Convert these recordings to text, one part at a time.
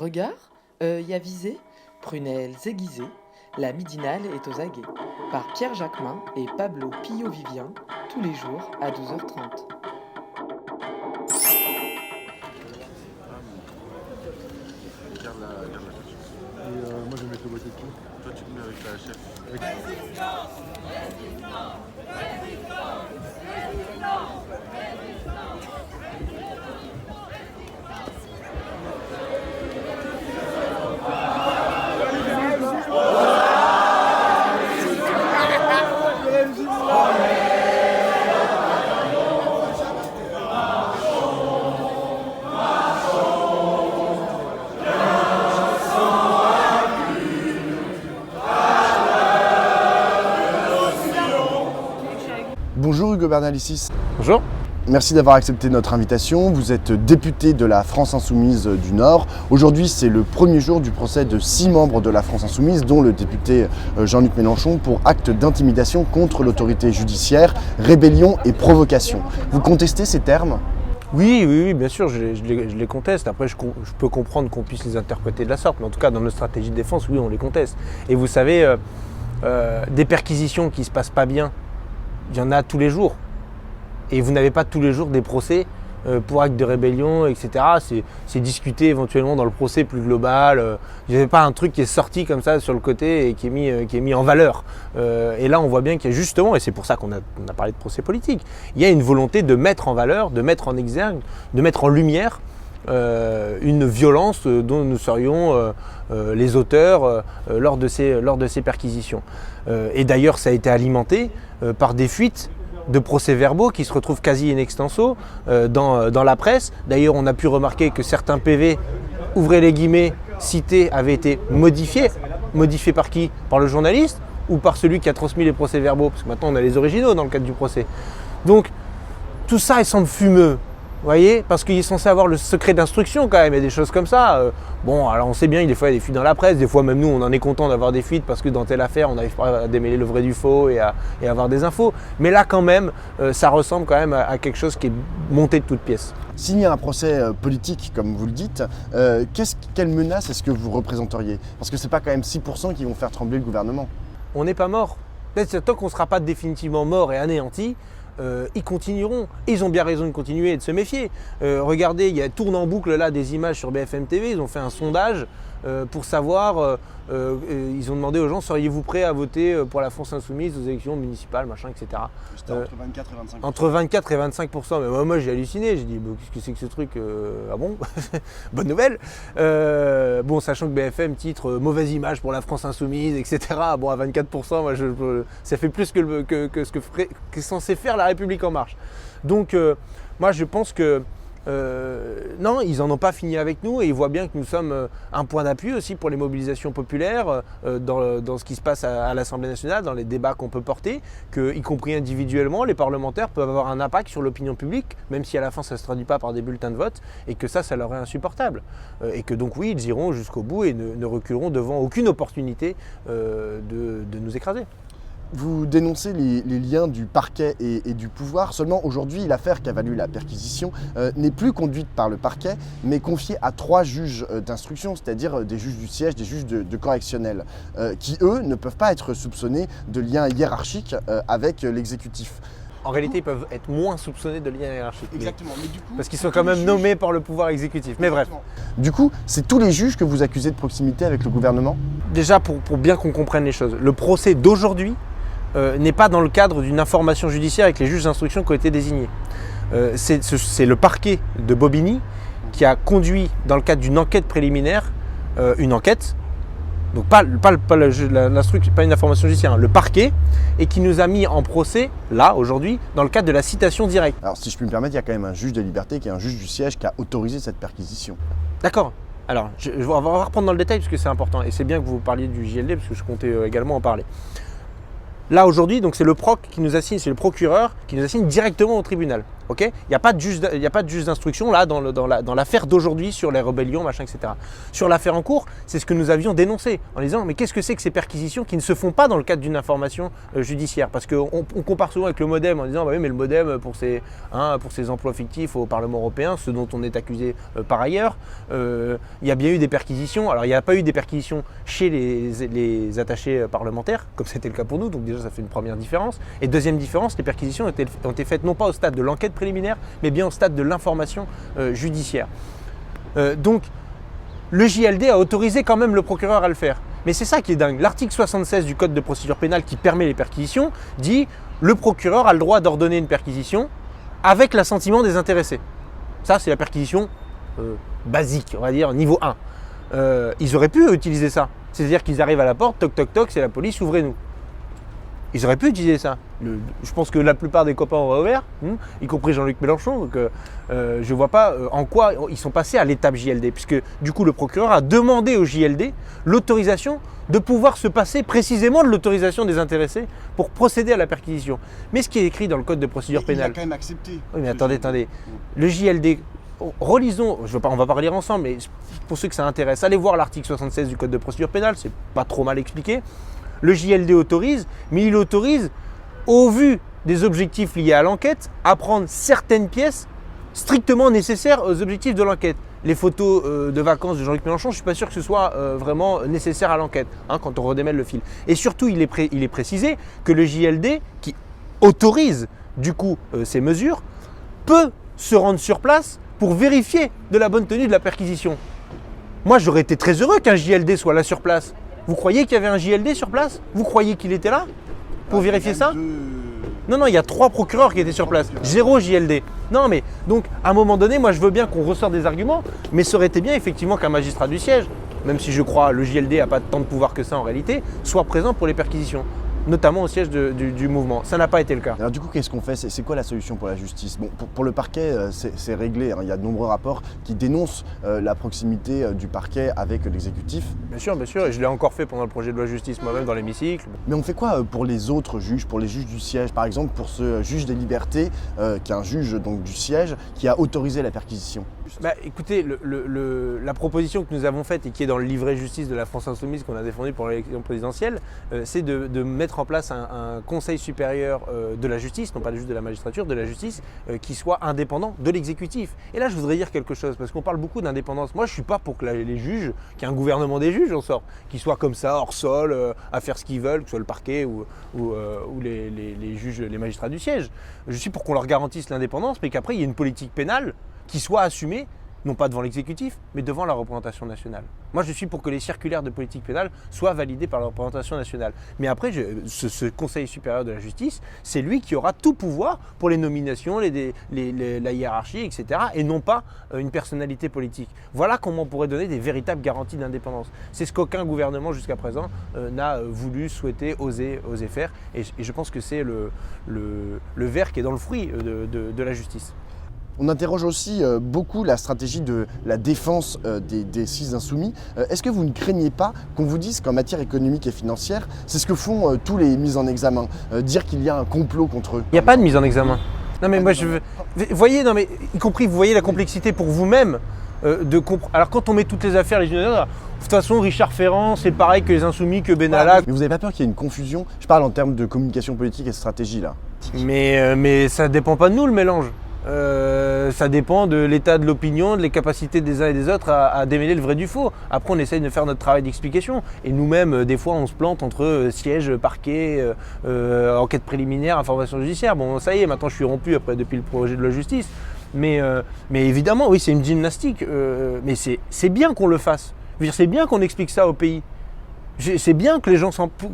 Regard, œil avisé, prunelles aiguisées, la midinale est aux aguets. Par Pierre Jacquemin et Pablo Pillot-Vivien, tous les jours à 12h30. Garde la Moi je vais mettre le boîtier dessus. Toi tu te mets avec la chef. Bonjour Hugo Bernalicis. Bonjour. Merci d'avoir accepté notre invitation. Vous êtes député de la France Insoumise du Nord. Aujourd'hui, c'est le premier jour du procès de 6 membres de la France Insoumise, dont le député Jean-Luc Mélenchon, pour acte d'intimidation contre l'autorité judiciaire, rébellion et provocation. Vous contestez ces termes ? Oui, bien sûr, je les conteste. Après, je peux comprendre qu'on puisse les interpréter de la sorte, mais en tout cas, dans notre stratégie de défense, oui, on les conteste. Et vous savez, des perquisitions qui ne se passent pas bien, il y en a tous les jours. Et vous n'avez pas tous les jours des procès pour actes de rébellion, etc. C'est discuté éventuellement dans le procès plus global. Il n'y avait pas un truc qui est sorti comme ça sur le côté et qui est mis en valeur. Et là, on voit bien qu'il y a justement, et c'est pour ça qu'on a parlé de procès politique, il y a une volonté de mettre en valeur, de mettre en exergue, de mettre en lumière une violence dont nous serions les auteurs lors de ces perquisitions. Et d'ailleurs, ça a été alimenté par des fuites de procès-verbaux qui se retrouvent quasi in extenso dans la presse. D'ailleurs, on a pu remarquer que certains PV, ouvrez les guillemets, cités, avaient été modifiés. Modifiés par qui ? Par le journaliste ou par celui qui a transmis les procès-verbaux ? Parce que maintenant, on a les originaux dans le cadre du procès. Donc, tout ça, il semble fumeux. Vous voyez, parce qu'il est censé avoir le secret d'instruction quand même, il y a des choses comme ça. Bon, alors on sait bien, des fois il y a des fuites dans la presse, des fois même nous on en est content d'avoir des fuites parce que dans telle affaire on n'arrive pas à démêler le vrai du faux et à avoir des infos. Mais là quand même, ça ressemble quand même à quelque chose qui est monté de toutes pièces. S'il y a un procès politique, comme vous le dites, quelle menace est-ce que vous représenteriez ? Parce que ce n'est pas quand même 6% qui vont faire trembler le gouvernement. On n'est pas mort. Tant qu'on ne sera pas définitivement mort et anéanti, ils continueront. Et ils ont bien raison de continuer et de se méfier. Regardez, il tourne en boucle là des images sur BFM TV, ils ont fait un sondage pour savoir, ils ont demandé aux gens, seriez-vous prêts à voter pour la France Insoumise aux élections municipales, machin, etc. C'était entre 24 et 25%. Entre 24 et 25%. Mais moi j'ai halluciné, j'ai dit, qu'est-ce que c'est que ce truc Ah bon Bonne nouvelle. Bon, sachant que BFM titre mauvaise image pour la France Insoumise, etc. Bon, à 24%, moi, ça fait plus que ce qu'est censé faire la République En Marche. Donc, moi je pense que non, ils n'en ont pas fini avec nous et ils voient bien que nous sommes un point d'appui aussi pour les mobilisations populaires dans ce qui se passe à l'Assemblée nationale, dans les débats qu'on peut porter, que, y compris individuellement, les parlementaires peuvent avoir un impact sur l'opinion publique, même si à la fin ça ne se traduit pas par des bulletins de vote, et que ça leur est insupportable. Et que donc oui, ils iront jusqu'au bout et ne reculeront devant aucune opportunité de nous écraser. Vous dénoncez les liens du parquet et du pouvoir. Seulement aujourd'hui, l'affaire qui a valu la perquisition n'est plus conduite par le parquet, mais confiée à 3 juges d'instruction, c'est-à-dire des juges du siège, des juges de correctionnel, qui eux ne peuvent pas être soupçonnés de liens hiérarchiques avec l'exécutif. En réalité, ils peuvent être moins soupçonnés de liens hiérarchiques. Exactement. Mais du coup, parce qu'ils sont quand même nommés par le pouvoir exécutif. Mais bref. Du coup, c'est tous les juges que vous accusez de proximité avec le gouvernement ? Déjà, pour bien qu'on comprenne les choses, le procès d'aujourd'hui n'est pas dans le cadre d'une information judiciaire avec les juges d'instruction qui ont été désignés. C'est le parquet de Bobigny qui a conduit, dans le cadre d'une enquête préliminaire, une enquête, donc pas une information judiciaire, le parquet, et qui nous a mis en procès, là, aujourd'hui, dans le cadre de la citation directe. Alors, si je puis me permettre, il y a quand même un juge des libertés qui est un juge du siège qui a autorisé cette perquisition. D'accord. Alors, on va reprendre dans le détail parce que c'est important, et c'est bien que vous parliez du JLD parce que je comptais également en parler. Là aujourd'hui, donc c'est le proc qui nous assigne, c'est le procureur qui nous assigne directement au tribunal. Ok, il n'y a pas de juge d'instruction là dans l'affaire d'aujourd'hui sur les rébellions, machin, etc. Sur l'affaire en cours, c'est ce que nous avions dénoncé en disant mais qu'est-ce que c'est que ces perquisitions qui ne se font pas dans le cadre d'une information judiciaire? Parce qu'on compare souvent avec le MoDem en disant bah oui mais le MoDem pour ses emplois fictifs au Parlement européen, ce dont on est accusé par ailleurs, il y a bien eu des perquisitions. Alors il n'y a pas eu des perquisitions chez les attachés parlementaires comme c'était le cas pour nous, donc déjà ça fait une première différence. Et deuxième différence, les perquisitions ont été faites non pas au stade de l'enquête préliminaire, mais bien au stade de l'information judiciaire. Donc, le JLD a autorisé quand même le procureur à le faire. Mais c'est ça qui est dingue. L'article 76 du Code de procédure pénale qui permet les perquisitions dit le procureur a le droit d'ordonner une perquisition avec l'assentiment des intéressés. Ça, c'est la perquisition basique, on va dire, niveau 1. Ils auraient pu utiliser ça. C'est-à-dire qu'ils arrivent à la porte, toc toc toc, c'est la police, ouvrez-nous. Ils auraient pu utiliser ça. Je pense que la plupart des copains auraient ouvert, y compris Jean-Luc Mélenchon. Donc je ne vois pas en quoi ils sont passés à l'étape JLD, puisque du coup le procureur a demandé au JLD l'autorisation de pouvoir se passer précisément de l'autorisation des intéressés pour procéder à la perquisition. Mais ce qui est écrit dans le Code de procédure pénale… Il a quand même accepté. Oui mais attendez. Le JLD… Relisons, on va pas relire ensemble, mais pour ceux que ça intéresse, allez voir l'article 76 du Code de procédure pénale, c'est pas trop mal expliqué. Le JLD autorise, mais il autorise, au vu des objectifs liés à l'enquête, à prendre certaines pièces strictement nécessaires aux objectifs de l'enquête. Les photos de vacances de Jean-Luc Mélenchon, je ne suis pas sûr que ce soit vraiment nécessaire à l'enquête, quand on redémêle le fil. Et surtout, il est précisé que le JLD, qui autorise du coup ces mesures, peut se rendre sur place pour vérifier de la bonne tenue de la perquisition. Moi, j'aurais été très heureux qu'un JLD soit là sur place. Vous croyez qu'il y avait un JLD sur place? Vous croyez qu'il était là pour vérifier ça? Non, il y a 3 procureurs qui étaient sur place, 0 JLD. Non, mais donc à un moment donné, moi je veux bien qu'on ressorte des arguments, mais ça aurait été bien effectivement qu'un magistrat du siège, même si je crois le JLD n'a pas tant de pouvoir que ça en réalité, soit présent pour les perquisitions, notamment au siège du mouvement. Ça n'a pas été le cas. Alors du coup, qu'est-ce qu'on fait? C'est quoi la solution pour la justice? Bon, pour le parquet, c'est réglé. Il y a de nombreux rapports qui dénoncent la proximité du parquet avec l'exécutif. Bien sûr, et je l'ai encore fait pendant le projet de loi justice moi-même dans l'hémicycle. Mais on fait quoi pour les autres juges, pour les juges du siège? Par exemple, pour ce juge des libertés, qui est un juge donc, du siège, qui a autorisé la perquisition. Écoutez, la proposition que nous avons faite et qui est dans le livret justice de la France Insoumise qu'on a défendu pour l'élection présidentielle, c'est de mettre en place un conseil supérieur de la justice, non pas juste de la magistrature, de la justice, qui soit indépendant de l'exécutif. Et là, je voudrais dire quelque chose, parce qu'on parle beaucoup d'indépendance. Moi, je ne suis pas pour que les juges, qu'il y ait un gouvernement des juges en sorte, qu'ils soient comme ça, hors sol, à faire ce qu'ils veulent, que ce soit le parquet ou les juges, les magistrats du siège. Je suis pour qu'on leur garantisse l'indépendance, mais qu'après, il y ait une politique pénale qui soit assumée, non pas devant l'exécutif, mais devant la représentation nationale. Moi, je suis pour que les circulaires de politique pénale soient validées par la représentation nationale. Mais après, ce Conseil supérieur de la justice, c'est lui qui aura tout pouvoir pour les nominations, la hiérarchie, etc., et non pas une personnalité politique. Voilà comment on pourrait donner des véritables garanties d'indépendance. C'est ce qu'aucun gouvernement jusqu'à présent n'a voulu, souhaité, osé faire, et je pense que c'est le ver qui est dans le fruit de la justice. On interroge aussi beaucoup la stratégie de la défense des 6 insoumis. Est-ce que vous ne craignez pas qu'on vous dise qu'en matière économique et financière, c'est ce que font tous les mises en examen, dire qu'il y a un complot contre eux? Il n'y a pas de mise en examen. Non mais moi je veux… Voyez, non mais y compris vous voyez la complexité pour vous-même de comprendre. Alors quand on met toutes les affaires les unes de toute façon Richard Ferrand c'est pareil que les Insoumis, que Benalla. Mais vous n'avez pas peur qu'il y ait une confusion? Je parle en termes de communication politique et de stratégie là. Mais ça dépend pas de nous le mélange. Ça dépend de l'état de l'opinion, de les capacités des uns et des autres à démêler le vrai du faux. Après, on essaye de faire notre travail d'explication. Et nous-mêmes, des fois, on se plante entre siège, parquet, enquête préliminaire, information judiciaire. Bon, ça y est, maintenant je suis rompu depuis le projet de la justice. Mais évidemment, oui, c'est une gymnastique. Mais c'est bien qu'on le fasse. Je veux dire, c'est bien qu'on explique ça au pays. C'est bien que les gens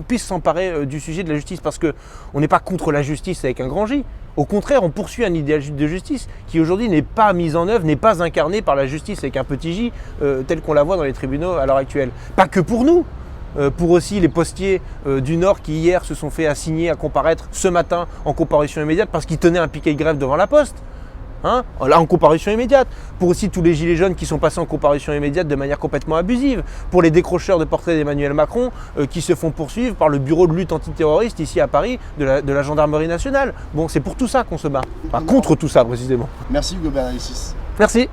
puissent s'emparer du sujet de la justice parce qu'on n'est pas contre la justice avec un grand J. Au contraire, on poursuit un idéal de justice qui aujourd'hui n'est pas mis en œuvre, n'est pas incarné par la justice avec un petit J tel qu'on la voit dans les tribunaux à l'heure actuelle. Pas que pour nous, pour aussi les postiers du Nord qui hier se sont fait assigner à comparaître ce matin en comparution immédiate parce qu'ils tenaient un piquet de grève devant la poste. Hein, là en comparution immédiate, pour aussi tous les gilets jaunes qui sont passés en comparution immédiate de manière complètement abusive, pour les décrocheurs de portraits d'Emmanuel Macron qui se font poursuivre par le bureau de lutte antiterroriste ici à Paris de la gendarmerie nationale. Bon, c'est pour tout ça qu'on se bat, enfin, contre tout ça précisément. Merci Hugo Bernalicis. Merci.